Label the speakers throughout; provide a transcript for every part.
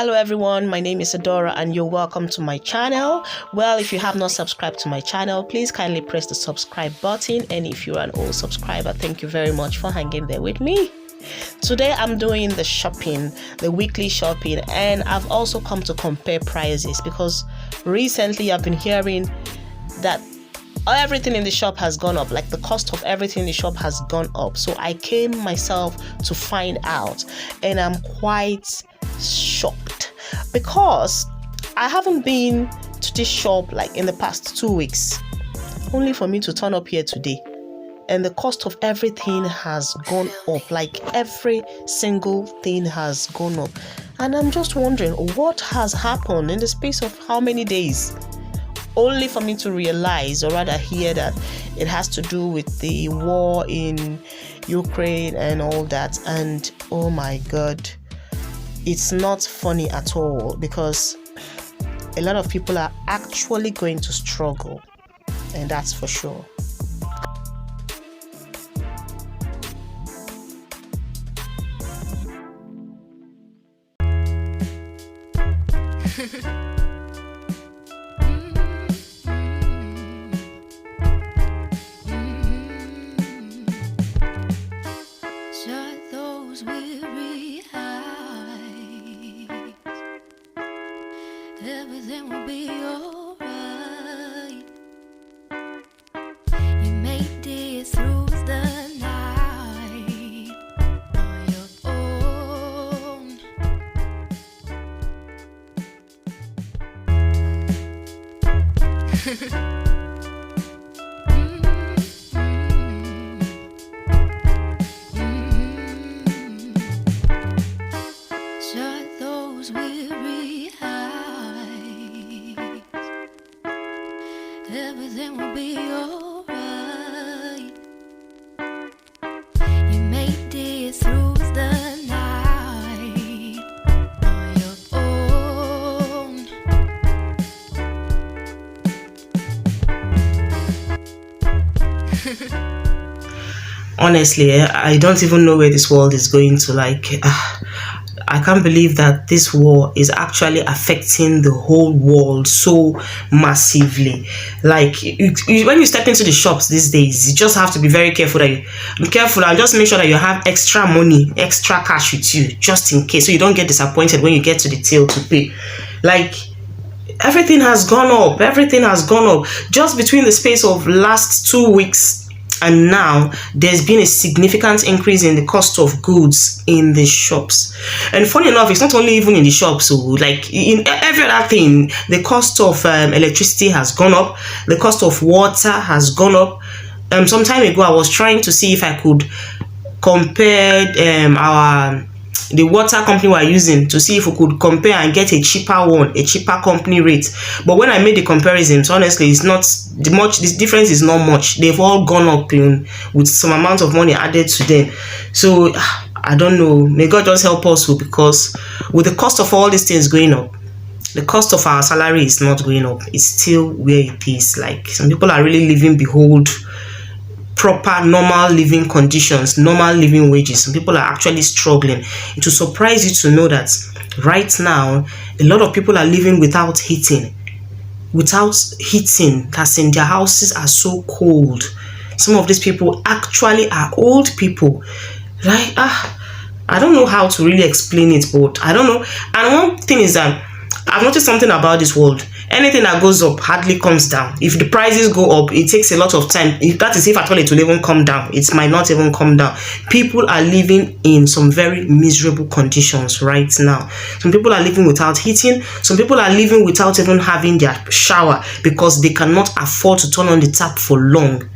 Speaker 1: Hello everyone, my name is Adora and you're welcome to my channel. Well, if you have not subscribed to my channel, please kindly press the subscribe button, and if you're an old subscriber, thank you very much for hanging there with me. Today I'm doing the shopping, the weekly shopping, and I've also come to compare prices because recently I've been hearing that everything in the shop has gone up, like the cost of everything in the shop has gone up. So I came myself to find out, and I'm quite shocked because I haven't been to this shop like in the past 2 weeks, only for me to turn up here today, and the cost of everything has gone up. Like every single thing has gone up, and I'm just wondering what has happened in the space of how many days, only for me to realize, or rather hear, that it has to do with the war in Ukraine and all that. And oh my god, it's not funny at all, because a lot of people are actually going to struggle, and that's for sure.
Speaker 2: Everything will be alright. You made it through the night on your own. Shut those weary eyes. Everything will be alright. You made it through the night on your own.
Speaker 1: Honestly, I don't even know where this world is going to. I can't believe that this war is actually affecting the whole world so massively. Like, when you step into the shops these days, you just have to be very careful and just make sure that you have extra money, extra cash with you, just in case, so you don't get disappointed when you get to the till to pay. Like, everything has gone up. Just between the space of last 2 weeks and now, there's been a significant increase in the cost of goods in the shops. And funny enough, it's not only even in the shops. So, like in every other thing, the cost of electricity has gone up. The cost of water has gone up. Some time ago, I was trying to see if I could compare the water company we're using, to see if we could compare and get a cheaper company rate. But when I made the comparisons, honestly, it's not much. This difference is not much. They've all gone up with some amount of money added to them. So I don't know. May God just help us, because with the cost of all these things going up, the cost of our salary is not going up. It's still where it is. Like, some people are really living behold proper normal living conditions, normal living wages. Some people are actually struggling. It will surprise you to know that right now a lot of people are living without heating, as in their houses are so cold. Some of these people actually are old people. Like, I don't know how to really explain it, but I don't know. And one thing is that I've noticed something about this world. Anything that goes up hardly comes down. If the prices go up, it takes a lot of time. If at all it will even come down, it might not even come down. People are living in some very miserable conditions right now. Some people are living without heating. Some people are living without even having their shower, because they cannot afford to turn on the tap for long.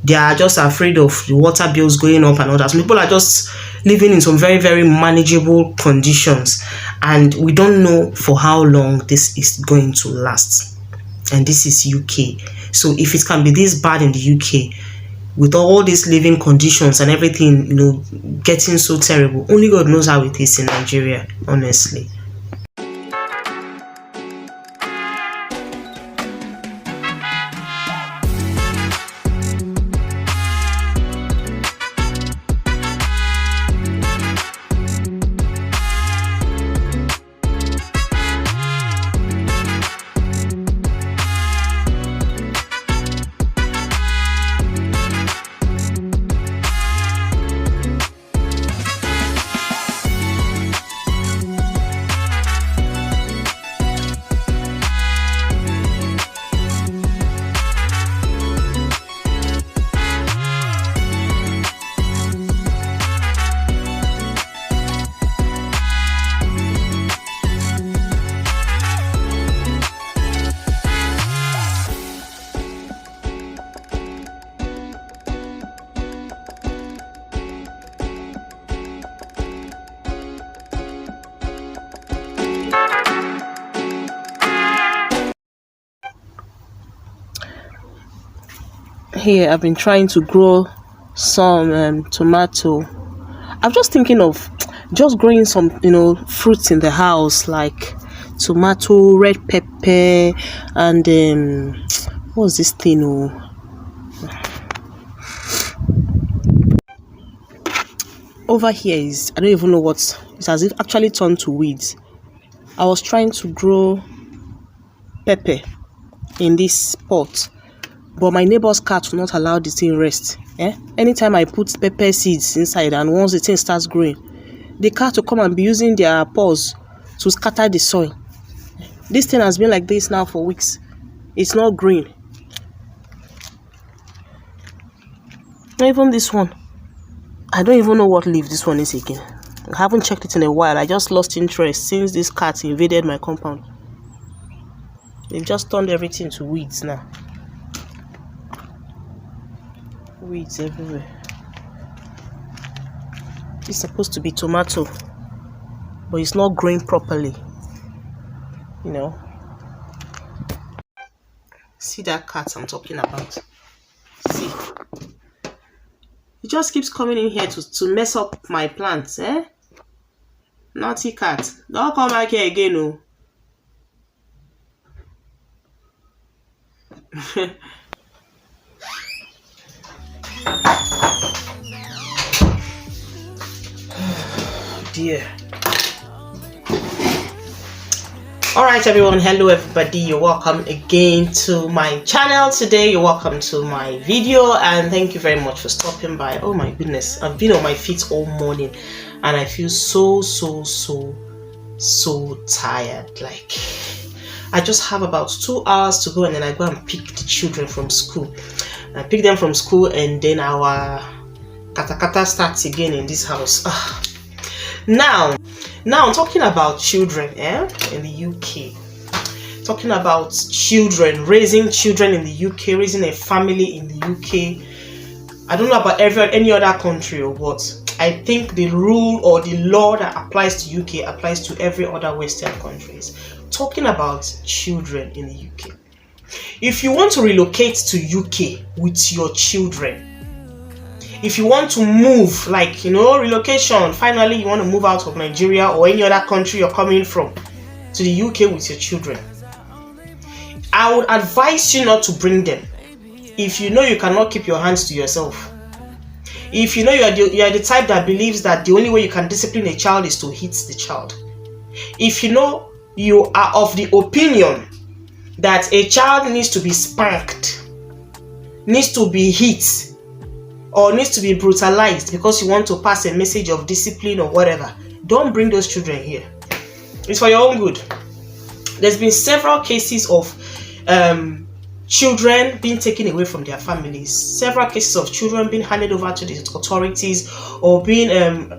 Speaker 1: They are just afraid of the water bills going up and all that. Some people are just living in some very, very manageable conditions, and we don't know for how long this is going to last. And this is UK. So if it can be this bad in the UK, with all these living conditions and everything, getting so terrible, only God knows how it is in Nigeria, honestly. here I've been trying to grow some tomato. I'm just thinking of just growing some, fruits in the house like tomato, red pepper, and what's this thing? Over here is, I don't even know what, it's as if actually turned to weeds. I was trying to grow pepper in this pot, but my neighbor's cat will not allow the thing rest. Anytime I put pepper seeds inside and once the thing starts growing, the cat will come and be using their paws to scatter the soil. This thing has been like this now for weeks. It's not green. Not even this one. I don't even know what leaf this one is again. I haven't checked it in a while. I just lost interest since this cat invaded my compound. They've just turned everything to weeds now. Weeds everywhere. It's supposed to be tomato, but it's not growing properly. See that cat I'm talking about? See. It just keeps coming in here to mess up my plants, Naughty cat. Don't come back here again, no. Dear. Alright everyone, hello everybody, you're welcome again to my channel today. You're welcome to my video and thank you very much for stopping by. Oh my goodness, I've been on my feet all morning and I feel so tired. Like I just have about 2 hours to go and then I go and pick the children from school. I pick them from school and then our kata starts again in this house. Now talking about children in the UK. Talking about children, raising children in the UK, raising a family in the UK. I don't know about any other country or what. I think the rule or the law that applies to UK applies to every other Western countries. Talking about children in the UK. If you want to relocate to UK with your children, if you want to move, like, relocation, finally you want to move out of Nigeria or any other country you're coming from to the UK with your children, I would advise you not to bring them if you know you cannot keep your hands to yourself. If you know you are the type that believes that the only way you can discipline a child is to hit the child. If you know you are of the opinion that a child needs to be spanked, needs to be hit, or needs to be brutalized because you want to pass a message of discipline or whatever, don't bring those children here. It's for your own good. There's been several cases of children being taken away from their families, several cases of children being handed over to the authorities or being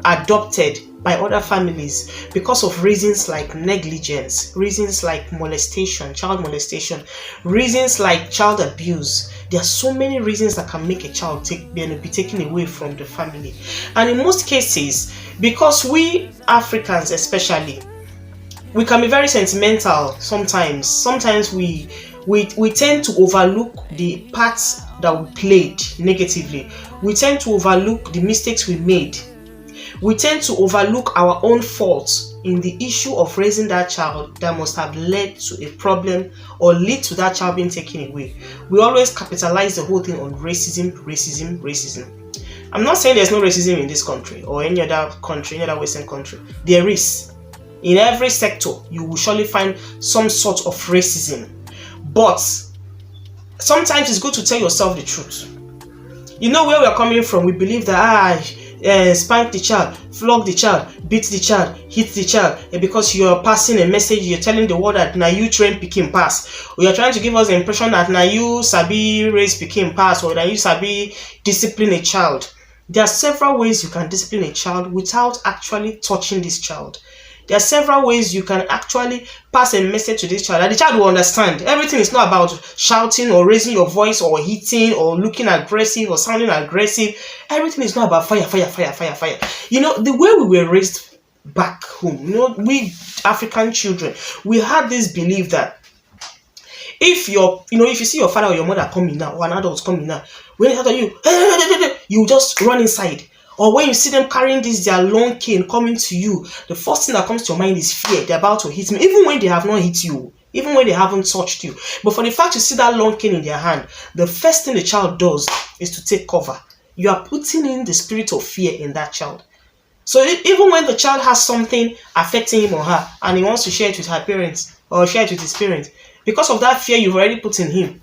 Speaker 1: adopted by other families because of reasons like negligence, reasons like molestation, child molestation, reasons like child abuse. There are so many reasons that can make a child be taken away from the family. And in most cases, because we Africans especially, we can be very sentimental sometimes. Sometimes we tend to overlook the parts that we played negatively. We tend to overlook the mistakes we made. We tend to overlook our own faults in the issue of raising that child that must have led to a problem or lead to that child being taken away. We always capitalize the whole thing on racism. I'm not saying there's no racism in this country or any other country, any other Western country. There is. In every sector, you will surely find some sort of racism. But sometimes it's good to tell yourself the truth. You know where we're coming from. We believe that spank the child, flog the child, beat the child, hit the child, because you're passing a message, you're telling the world that now you train pikin pass, or you're trying to give us the impression that now you sabi raise pikin pass, or that you sabi discipline a child. There are several ways you can discipline a child without actually touching this child. There are several ways you can actually pass a message to this child that the child will understand. Everything is not about shouting or raising your voice or hitting or looking aggressive or sounding aggressive. Everything is not about fire. The way we were raised back home, we African children, we had this belief that If if you see your father or your mother coming now, or an adult coming now, when they talk to you, you just run inside. Or when you see them carrying this their long cane coming to you, the first thing that comes to your mind is fear. They're about to hit me, even when they have not hit you, even when they haven't touched you. But for the fact you see that long cane in their hand, the first thing the child does is to take cover. You are putting in the spirit of fear in that child. So even when the child has something affecting him or her, and he wants to share it with her parents or share it with his parents, because of that fear you've already put in him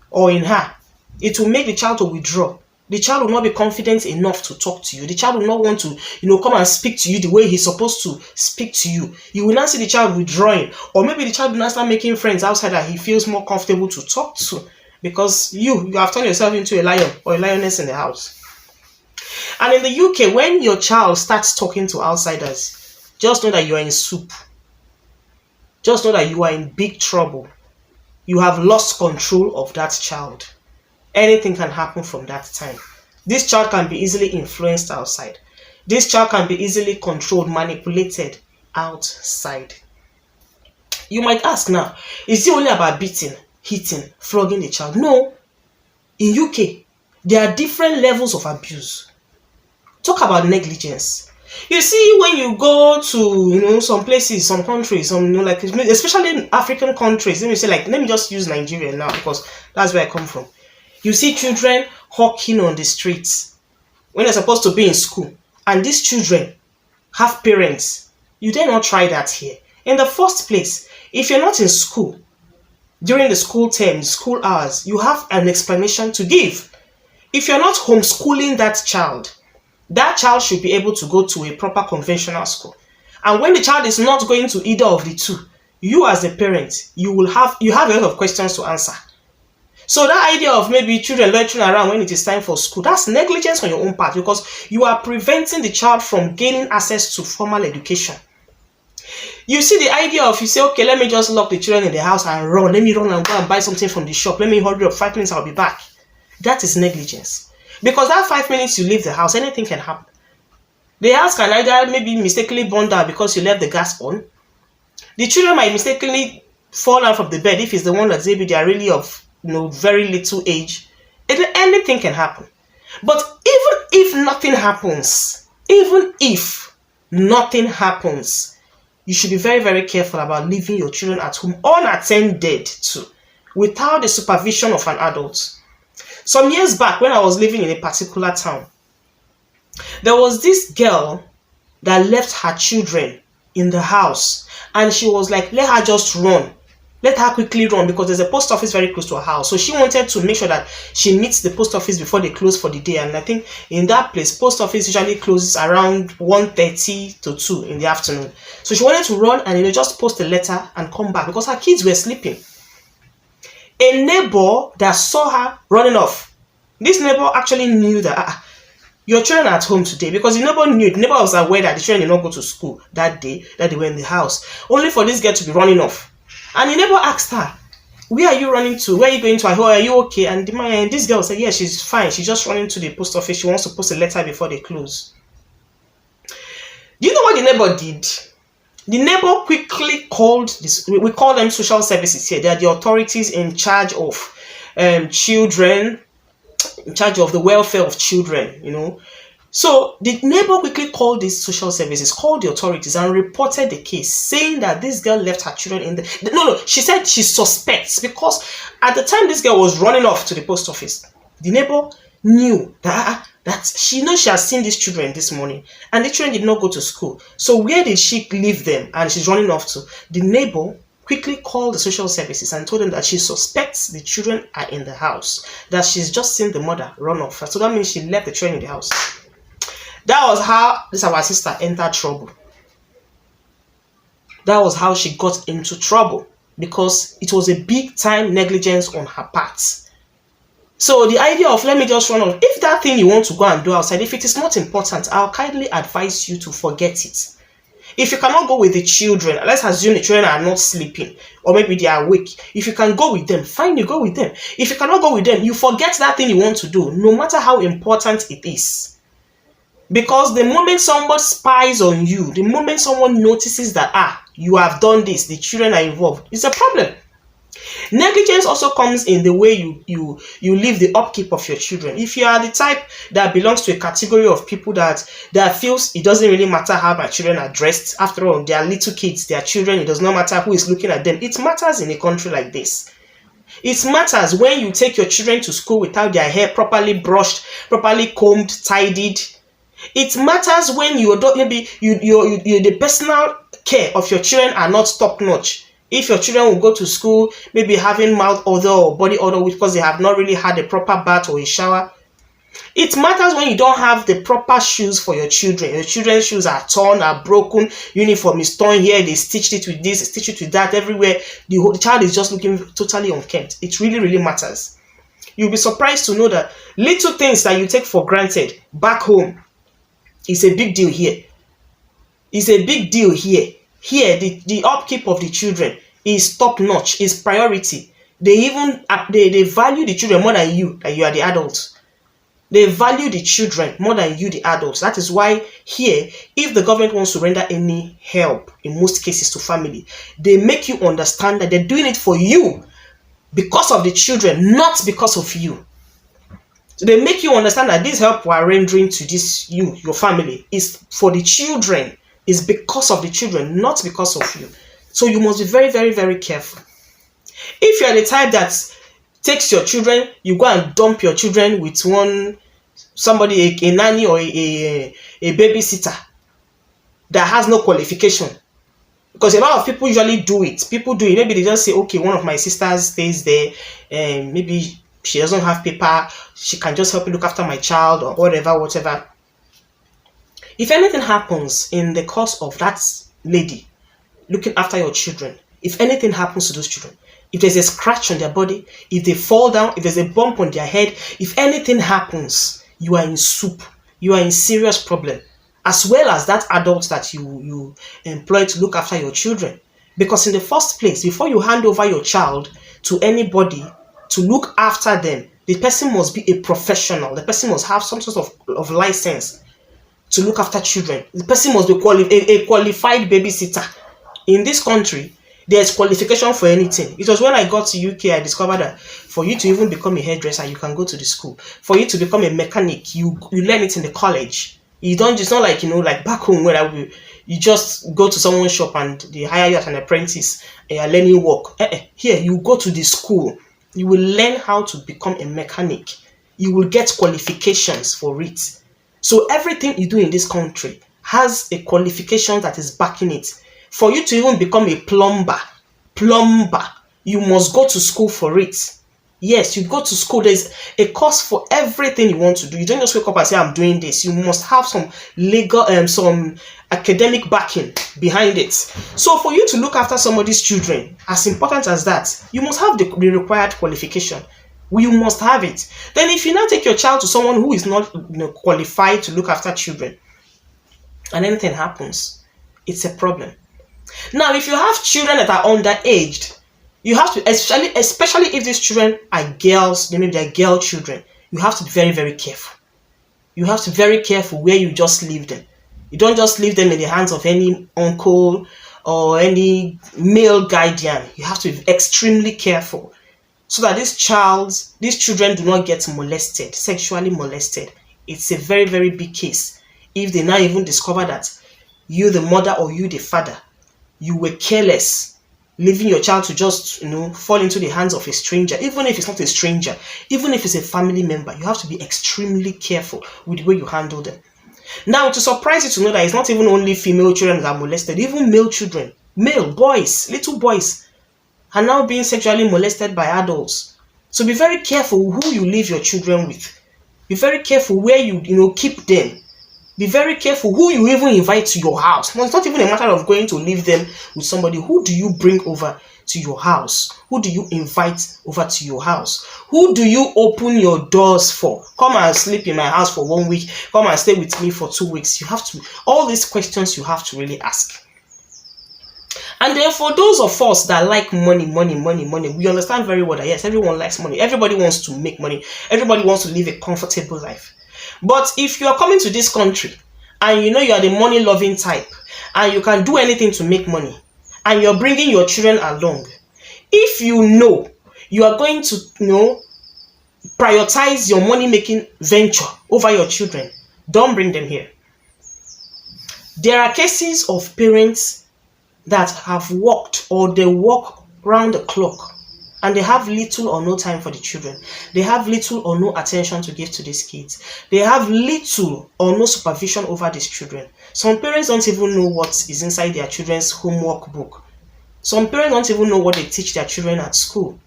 Speaker 1: or in her, it will make the child to withdraw. The child will not be confident enough to talk to you. The child will not want to, come and speak to you the way he's supposed to speak to you. You will not see the child withdrawing, or maybe the child will not start making friends outside that he feels more comfortable to talk to, because you have turned yourself into a lion or a lioness in the house. And in the UK, when your child starts talking to outsiders, just know that you are in soup. Just know that you are in big trouble. You have lost control of that child. Anything can happen from that time. This child can be easily influenced outside. This child can be easily controlled, manipulated outside. You might ask now, is it only about beating, hitting, flogging the child? No. In UK, there are different levels of abuse. Talk about negligence. You see, when you go to some places, some countries, like especially in African countries, let me just use Nigeria now because that's where I come from. You see children hawking on the streets when they're supposed to be in school, and these children have parents. You dare not try that here. In the first place, if you're not in school during the school term, school hours, you have an explanation to give. If you're not homeschooling that child should be able to go to a proper conventional school. And when the child is not going to either of the two, you as a parent, you have a lot of questions to answer. So that idea of maybe children loitering around when it is time for school, that's negligence on your own part, because you are preventing the child from gaining access to formal education. You see the idea of, you say, okay, let me just lock the children in the house and run. Let me run and go and buy something from the shop. Let me hurry up, 5 minutes, I'll be back. That is negligence. Because that 5 minutes you leave the house, anything can happen. The house can either maybe mistakenly burn down because you left the gas on. The children might mistakenly fall out from the bed if it's the one that's maybe they are really of very little age. Anything can happen. But even if nothing happens, you should be very, very careful about leaving your children at home unattended to, without the supervision of an adult. Some years back, when I was living in a particular town, there was this girl that left her children in the house, and she was like, let her just run. Let her quickly run, because there's a post office very close to her house. So she wanted to make sure that she meets the post office before they close for the day. And I think in that place, post office usually closes around 1:30 to 2 in the afternoon. So she wanted to run and just post a letter and come back because her kids were sleeping. A neighbor that saw her running off, this neighbor actually knew that your children are at home today, because the neighbor was aware that the children did not go to school that day, that they were in the house, only for this girl to be running off. And the neighbor asked her, where are you running to? Where are you going to? Are you okay? And this girl said, yeah, she's fine. She's just running to the post office. She wants to post a letter before they close. Do you know what the neighbor did? The neighbor quickly called this. We call them social services here. They are the authorities in charge of children, in charge of the welfare of children, So the neighbor quickly called these social services, called the authorities, and reported the case, saying that this girl left her children in the... No, she said she suspects, because at the time this girl was running off to the post office, the neighbor knew that she knows she has seen these children this morning, and the children did not go to school. So where did she leave them? And she's running off to. The neighbor quickly called the social services and told them that she suspects the children are in the house, that she's just seen the mother run off. So that means she left the children in the house. That was how our sister entered trouble. That was how she got into trouble, because it was a big time negligence on her part. So the idea of let me just run off, if that thing you want to go and do outside, if it is not important, I'll kindly advise you to forget it. If you cannot go with the children, let's assume the children are not sleeping, or maybe they are awake. If you can go with them, fine, you go with them. If you cannot go with them, you forget that thing you want to do, no matter how important it is. Because the moment someone spies on you, the moment someone notices that, you have done this, the children are involved, it's a problem. Negligence also comes in the way you leave the upkeep of your children. If you are the type that belongs to a category of people that feels it doesn't really matter how my children are dressed, after all, they are little kids, they are children, it does not matter who is looking at them. It matters in a country like this. It matters when you take your children to school without their hair properly brushed, properly combed, tidied. It matters when you don't, maybe the personal care of your children are not top notch. If your children will go to school, maybe having mouth odor or body odor because they have not really had a proper bath or a shower. It matters when you don't have the proper shoes for your children. Your children's shoes are torn, are broken, uniform is torn here, they stitched it with this, stitched it with that, everywhere. The child is just looking totally unkempt. It really, really matters. You'll be surprised to know that little things that you take for granted back home is a big deal here. It's a big deal here. Here, the upkeep of the children is top notch, is priority. They value the children more than you, that you are the adults. They value the children more than you, the adults. That is why here, if the government wants to render any help, in most cases to family, they make you understand that they're doing it for you because of the children, not because of you. So they make you understand that this help we are rendering to your family, is for the children, is because of the children, not because of you. So you must be very, very, very careful. If you are the type that takes your children, you go and dump your children with somebody, a nanny or a babysitter that has no qualification. Because a lot of people usually do it. Maybe they just say, okay, one of my sisters stays there, and maybe she doesn't have paper, she can just help me look after my child or whatever. If anything happens in the course of that lady looking after your children, if anything happens to those children, if there's a scratch on their body, if they fall down, if there's a bump on their head, if anything happens, you are in soup. You are in serious problem. As well as that adult that you employ to look after your children. Because in the first place, before you hand over your child to anybody to look after them, the person must be a professional. The person must have some sort of license to look after children. The person must be a qualified babysitter. In this country, there's qualification for anything. It was when I got to UK, I discovered that for you to even become a hairdresser, you can go to the school. For you to become a mechanic, you learn it in the college. You don't, it's not like, like back home where you just go to someone's shop and they hire you as an apprentice and you're learning work. Here, you go to the school. You will learn how to become a mechanic. You will get qualifications for it. So everything you do in this country has a qualification that is backing it. For you to even become a plumber, you must go to school for it. Yes, you go to school. There's a course for everything you want to do. You don't just wake up and say, I'm doing this. You must have some legal, some academic backing behind it. So for you to look after somebody's children, as important as that, you must have the required qualification. You must have it. Then if you now take your child to someone who is not qualified to look after children, and anything happens, it's a problem. Now, if you have children that are underaged, you have to, especially if these children are girls, maybe they're girl children, you have to be very, very careful. You have to be very careful where you just leave them. You don't just leave them in the hands of any uncle or any male guardian. You have to be extremely careful so that these children do not get molested, sexually molested. It's a very, very big case. If they now even discover that you, the mother, or you, the father, you were careless, leaving your child to just, fall into the hands of a stranger, even if it's not a stranger, even if it's a family member, you have to be extremely careful with the way you handle them. Now, to surprise you to know that it's not even only female children that are molested, even male children, male boys, little boys, are now being sexually molested by adults. So be very careful who you leave your children with. Be very careful where you keep them. Be very careful who you even invite to your house. No, it's not even a matter of going to leave them with somebody. Who do you bring over to your house? Who do you invite over to your house? Who do you open your doors for? Come and sleep in my house for 1 week. Come and stay with me for 2 weeks. You have to, all these questions you have to really ask. And then for those of us that like money, we understand very well that yes, everyone likes money. Everybody wants to make money. Everybody wants to live a comfortable life. But if you are coming to this country and you are the money-loving type and you can do anything to make money and you're bringing your children along, if you know You are going to, prioritize your money making venture over your children. Don't bring them here. There are cases of parents that have worked or they work round the clock and they have little or no time for the children. They have little or no attention to give to these kids. They have little or no supervision over these children. Some parents don't even know what is inside their children's homework book. Some parents don't even know what they teach their children at school.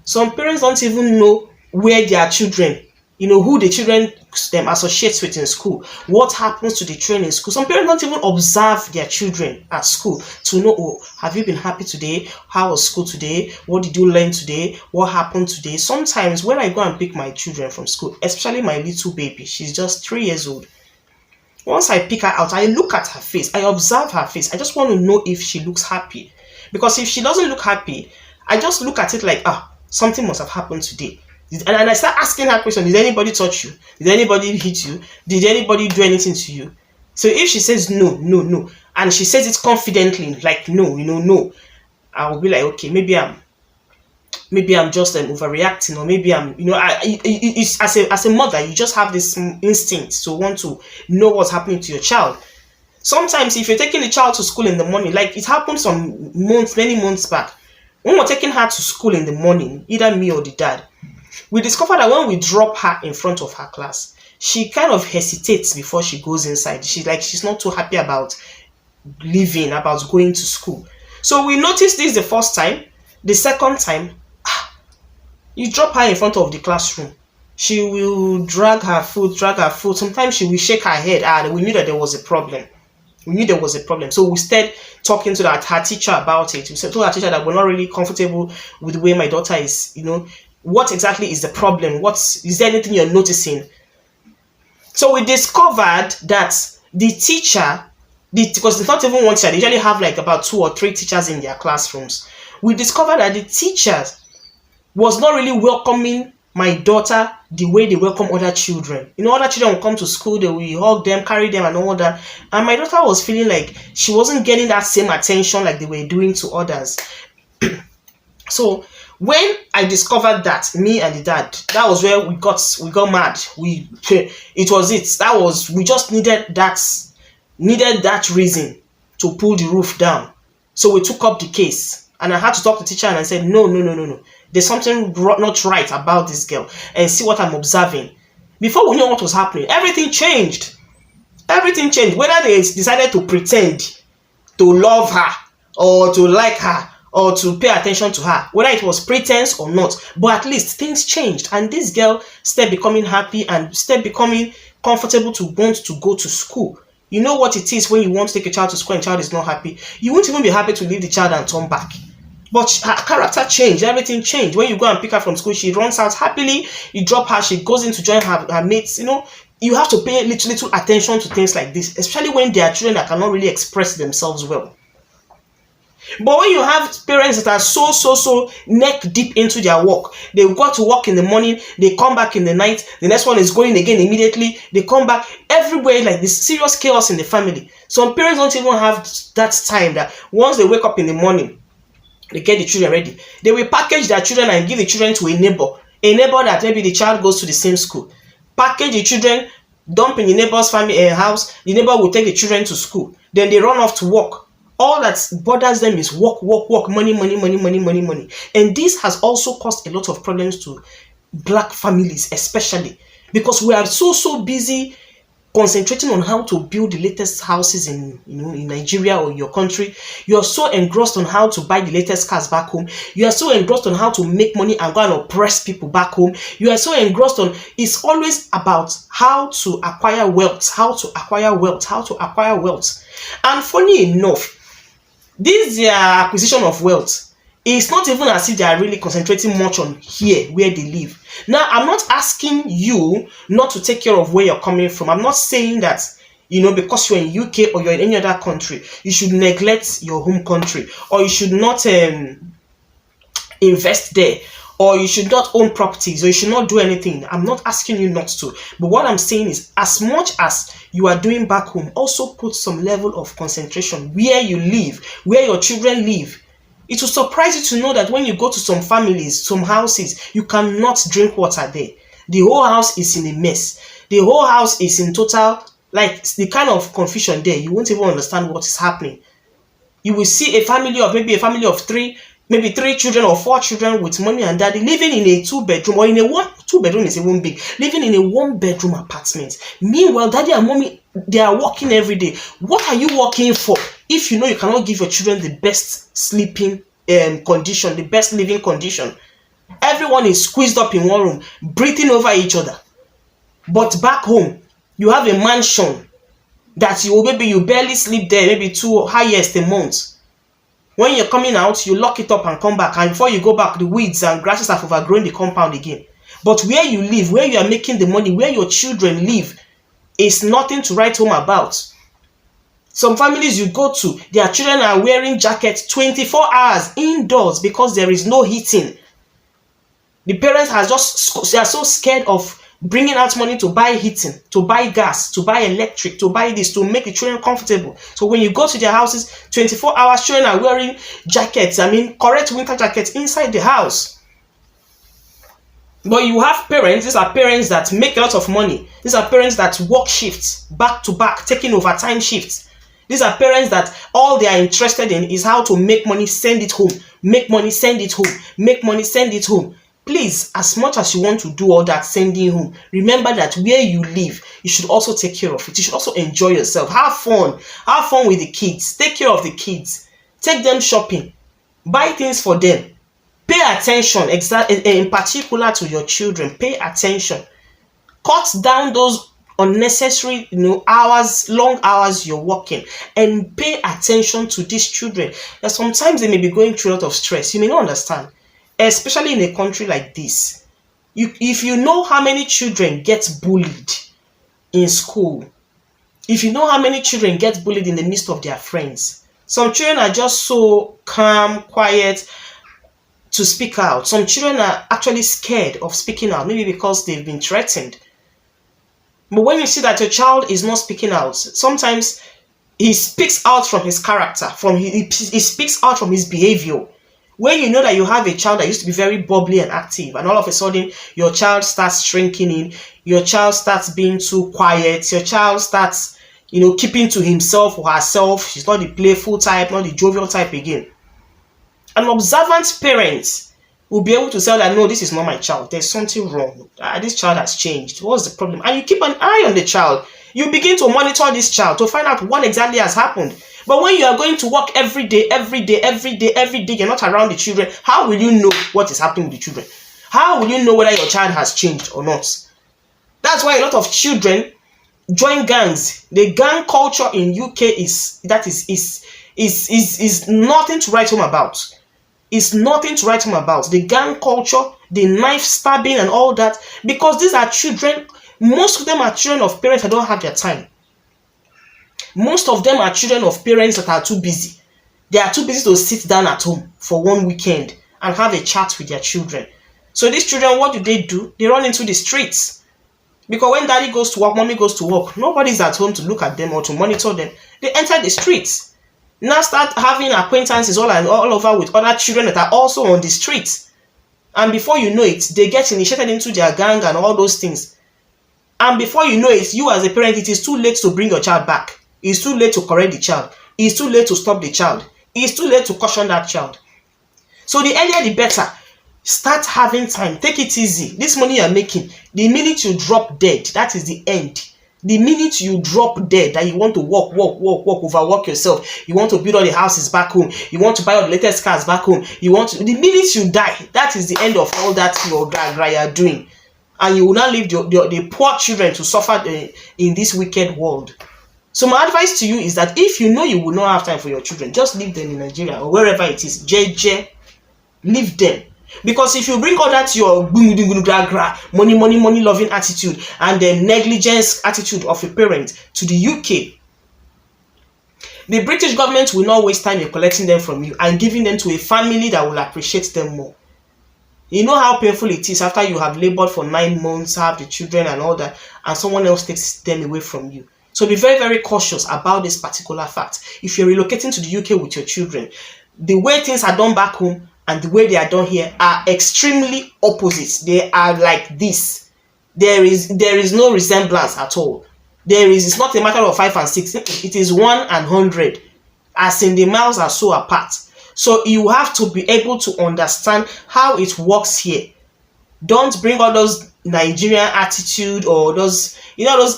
Speaker 1: Some parents don't even know where their children, who the children associates with in school, what happens to the children in school. Some parents don't even observe their children at school to know, oh, have you been happy today? How was school today? What did you learn today? What happened today? Sometimes when I go and pick my children from school, especially my little baby, she's just 3 years old. Once I pick her out, I look at her face, I observe her face. I just want to know if she looks happy. Because if she doesn't look happy, I just look at it like, something must have happened today. And I start asking her questions. Did anybody touch you? Did anybody hit you? Did anybody do anything to you? So if she says no, and she says it confidently, like no, no, I will be like, okay, maybe I'm just overreacting, or maybe it's, as a mother, you just have this instinct to want to know what's happening to your child. Sometimes if you're taking the child to school in the morning, like it happened many months back, when we're taking her to school in the morning, either me or the dad, we discovered that when we drop her in front of her class, she kind of hesitates before she goes inside. She's not too happy about leaving, about going to school. So we noticed this the first time. The second time, you drop her in front of the classroom, she will drag her foot. Sometimes she will shake her head. We knew that there was a problem. So we started talking to her teacher about it. We told her teacher that we're not really comfortable with the way my daughter is, what exactly is the problem? Is there anything you're noticing? So we discovered that the teacher, because it's not even one teacher, they usually have like about 2 or 3 teachers in their classrooms. We discovered that the teachers was not really welcoming my daughter the way they welcome other children. Other children will come to school, they will hug them, carry them and all that. And my daughter was feeling like she wasn't getting that same attention like they were doing to others. So when I discovered that, me and the dad, that was where we got mad. We just needed that reason to pull the roof down. So we took up the case, and I had to talk to the teacher, and I said, no. There's something not right about this girl, and see what I'm observing. Before we knew what was happening, everything changed. Whether they decided to pretend to love her or to like her or to pay attention to her, whether it was pretense or not, but at least things changed, and this girl started becoming happy and started becoming comfortable to want to go to school. You know what it is when you want to take a child to school and child is not happy? You won't even be happy to leave the child and turn back. But her character changed, everything changed. When you go and pick her from school, she runs out happily. You drop her, she goes in to join her mates. You have to pay little attention to things like this, especially when there are children that cannot really express themselves well. But when you have parents that are so neck deep into their work, they go to work in the morning, they come back in the night, the next one is going again immediately, they come back, everywhere like this, serious chaos in the family. Some parents don't even have that time that once they wake up in the morning, they get the children ready. They will package their children and give the children to a neighbor that maybe the child goes to the same school. Package the children, dump in the neighbor's family house, the neighbor will take the children to school. Then they run off to work. All that bothers them is work, money. And this has also caused a lot of problems to black families, especially because we are so busy concentrating on how to build the latest houses in Nigeria or your country. You are so engrossed on how to buy the latest cars back home. You are so engrossed on how to make money and go and oppress people back home. You are so engrossed on, it's always about how to acquire wealth. And funny enough, this acquisition of wealth, it's not even as if they are really concentrating much on here where they live. Now, I'm not asking you not to take care of where you're coming from. I'm not saying that, because you're in UK or you're in any other country, you should neglect your home country, or you should not invest there, or you should not own properties, or you should not do anything. I'm not asking you not to. But what I'm saying is, as much as you are doing back home, also put some level of concentration where you live, where your children live. It will surprise you to know that when you go to some families, some houses, you cannot drink water there. The whole house is in a mess. The whole house is in total, like the kind of confusion there. You won't even understand what is happening. You will see a family of maybe a family of three, maybe 3 children or 4 children with mommy and daddy living in a 2 bedroom, or in a 2 bedroom is even big, living in a 1 bedroom apartment. Meanwhile, daddy and mommy, they are working every day. What are you working for if you know you cannot give your children the best sleeping condition, the best living condition? Everyone is squeezed up in one room, breathing over each other. But back home, you have a mansion that you barely sleep there, maybe 2 highest a month. When you're coming out, you lock it up and come back, and before you go back, the weeds and grasses have overgrown the compound again. But where you live, where you are making the money, where your children live, is nothing to write home about. Some families you go to, their children are wearing jackets 24 hours indoors because there is no heating. The parents they are so scared of bringing out money to buy heating, to buy gas, to buy electric, to buy this, to make the children comfortable. So when you go to their houses, 24 hours, children are wearing jackets, correct winter jackets inside the house. But you have parents, these are parents that make a lot of money. These are parents that work shifts, back to back, taking overtime shifts. These are parents that all they are interested in is how to make money, send it home, make money, send it home, make money, send it home. Please, as much as you want to do all that sending home, remember that where you live, you should also take care of it. You should also enjoy yourself. Have fun with the kids. Take care of the kids. Take them shopping. Buy things for them. Pay attention, in particular to your children. Pay attention. Cut down those unnecessary long hours you're working, and pay attention to these children. That sometimes they may be going through a lot of stress. You may not understand. Especially in a country like this, if you know how many children get bullied in school, if you know how many children get bullied in the midst of their friends, some children are just so calm, quiet to speak out. Some children are actually scared of speaking out, maybe because they've been threatened. But when you see that your child is not speaking out, sometimes he speaks out from his character, he speaks out from his behavior. When you know that you have a child that used to be very bubbly and active, and all of a sudden your child starts shrinking in, your child starts being too quiet, your child starts, keeping to himself or herself, she's not the playful type, not the jovial type again. An observant parent will be able to tell that, no, this is not my child, there's something wrong, this child has changed, what's the problem? And you keep an eye on the child. You begin to monitor this child to find out what exactly has happened. But when you are going to work every day, you're not around the children, how will you know what is happening with the children? How will you know whether your child has changed or not? That's why a lot of children join gangs. The gang culture in UK is nothing to write home about. It's nothing to write home about. The gang culture, the knife stabbing and all that, because these are children. Most of them are children of parents that don't have their time. Most of them are children of parents that are too busy. They are too busy to sit down at home for one weekend and have a chat with their children. So these children, what do? They run into the streets. Because when daddy goes to work, mommy goes to work, nobody's at home to look at them or to monitor them. They enter the streets. Now start having acquaintances all over with other children that are also on the streets. And before you know it, they get initiated into their gang and all those things. And before you know it, you as a parent, it is too late to bring your child back. It's too late to correct the child. It's too late to stop the child. It's too late to caution that child. So the earlier the better. Start having time. Take it easy. This money you're making, the minute you drop dead, that is the end. The minute you drop dead, that you want to work, overwork yourself, you want to build all the houses back home, you want to buy all the latest cars back home, the minute you die, that is the end of all that you're doing. And you will not leave the poor children to suffer in this wicked world. So my advice to you is that if you know you will not have time for your children, just leave them in Nigeria or wherever it is. Leave them. Because if you bring all that your money loving attitude and the negligence attitude of a parent to the UK, the British government will not waste time in collecting them from you and giving them to a family that will appreciate them more. You know how painful it is after you have labored for 9 months, have the children and all that, and someone else takes them away from you. So be very, very cautious about this particular fact. If you're relocating to the UK with your children, The way things are done back home and the way they are done here are extremely opposites. They are like this. There is no resemblance at all. It's not a matter of 5 and 6. It is 1 and 100, as in the miles are so apart. So you have to be able to understand how it works here. Don't bring all those Nigerian attitude or those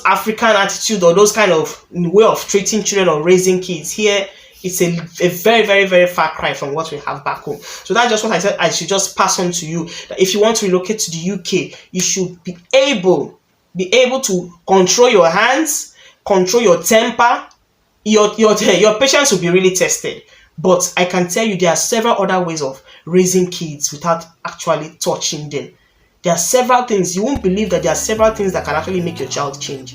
Speaker 1: African attitude or those kind of way of treating children or raising kids. Here it's a very, very, very far cry from what we have back home. So that's just what I said I should just pass on to you, that if you want to relocate to the UK, you should be able to control your hands, control your temper. Your patience will be really tested. But I can tell you there are several other ways of raising kids without actually touching them. There are several things. You won't believe that there are several things that can actually make your child change.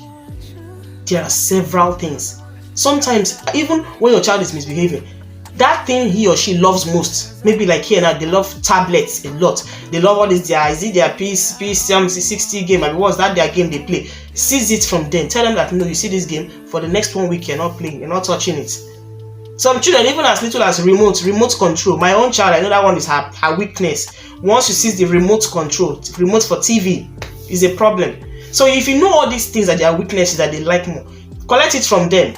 Speaker 1: There are several things. Sometimes, even when your child is misbehaving, that thing he or she loves most, maybe like here now, they love tablets a lot. They love all this, their P60 game, and what's that their game they play. Seize it from them. Tell them that, no, you see this game, for the next 1 week, you're not playing, you're not touching it. Some children, even as little as remote control. My own child, I know that one is her weakness. Once you see the remote control, remote for TV, is a problem. So if you know all these things that their weaknesses that they like more, collect it from them.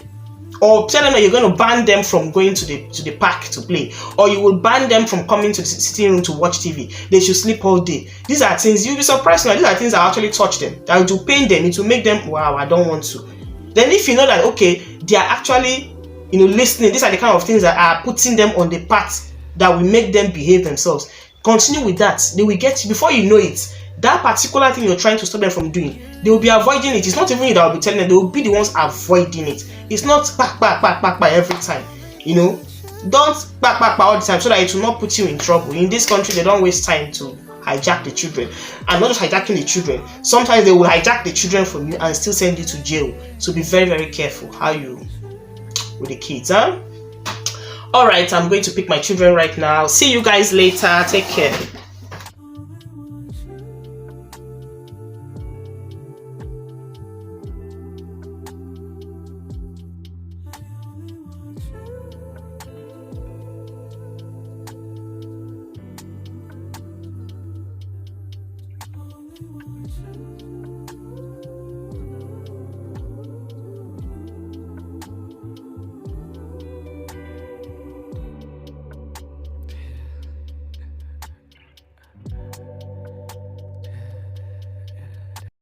Speaker 1: Or tell them that you're going to ban them from going to the park to play, or you will ban them from coming to the sitting room to watch TV. They should sleep all day. These are things you'll be surprised now. These are things that actually touch them, that will pain them. It will make them, wow, I don't want to. Then if you know that, okay, they are actually listening, these are the kind of things that are putting them on the path that will make them behave themselves. Continue with that. They will get, before you know it, that particular thing you're trying to stop them from doing, they will be avoiding it. It's not even you that will be telling them, they will be the ones avoiding it. It's not back every time. Don't back all the time, so that it will not put you in trouble. In this country, they don't waste time to hijack the children. And not just hijacking the children, sometimes they will hijack the children from you and still send you to jail. So be very, very careful how you with the kids, huh? All right, I'm going to pick my children right now. See you guys later. Take care.